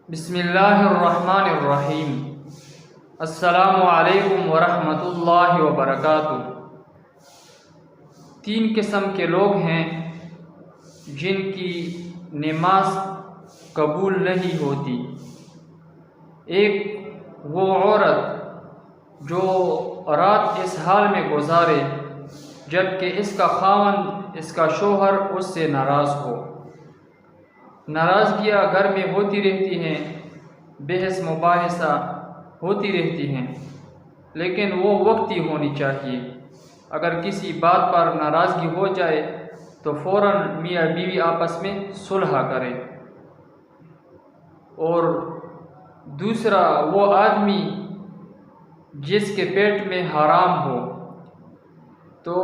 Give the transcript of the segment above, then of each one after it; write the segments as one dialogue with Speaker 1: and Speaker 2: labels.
Speaker 1: بسم اللہ الرحمن الرحیم۔ السلام علیکم ورحمۃ اللہ وبرکاتہ۔ تین قسم کے لوگ ہیں جن کی نماز قبول نہیں ہوتی۔ ایک وہ عورت جو رات اس حال میں گزارے جبکہ اس کا خاوند، اس کا شوہر اس سے ناراض ہو۔ ناراضگیاں گھر میں ہوتی رہتی ہیں، بحث مباحثہ ہوتی رہتی ہیں، لیکن وہ وقتی ہونی چاہیے۔ اگر کسی بات پر ناراضگی ہو جائے تو فوراً میاں بیوی آپس میں صلح کرے۔ اور دوسرا وہ آدمی جس کے پیٹ میں حرام ہو تو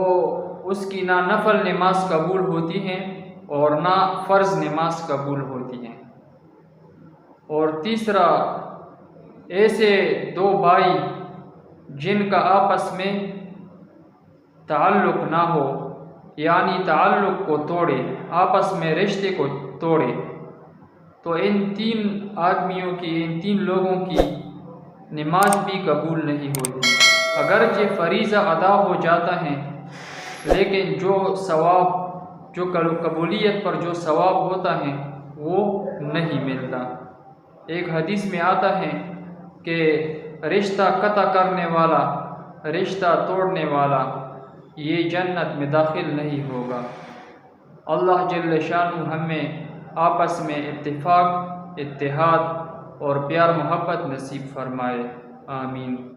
Speaker 1: اس کی نہ نفل نماز قبول ہوتی ہیں اور نہ فرض نماز قبول ہوتی ہیں۔ اور تیسرا ایسے دو بھائی جن کا آپس میں تعلق نہ ہو، یعنی تعلق کو توڑے، آپس میں رشتے کو توڑے، تو ان تین آدمیوں کی، ان تین لوگوں کی نماز بھی قبول نہیں ہوتی۔ اگرچہ فریضہ ادا ہو جاتا ہے لیکن جو ثواب، جو قبولیت پر جو ثواب ہوتا ہے وہ نہیں ملتا۔ ایک حدیث میں آتا ہے کہ رشتہ قطع کرنے والا، رشتہ توڑنے والا یہ جنت میں داخل نہیں ہوگا۔ اللہ جل شانہ ہمیں آپس میں اتفاق، اتحاد اور پیار محبت نصیب فرمائے، آمین۔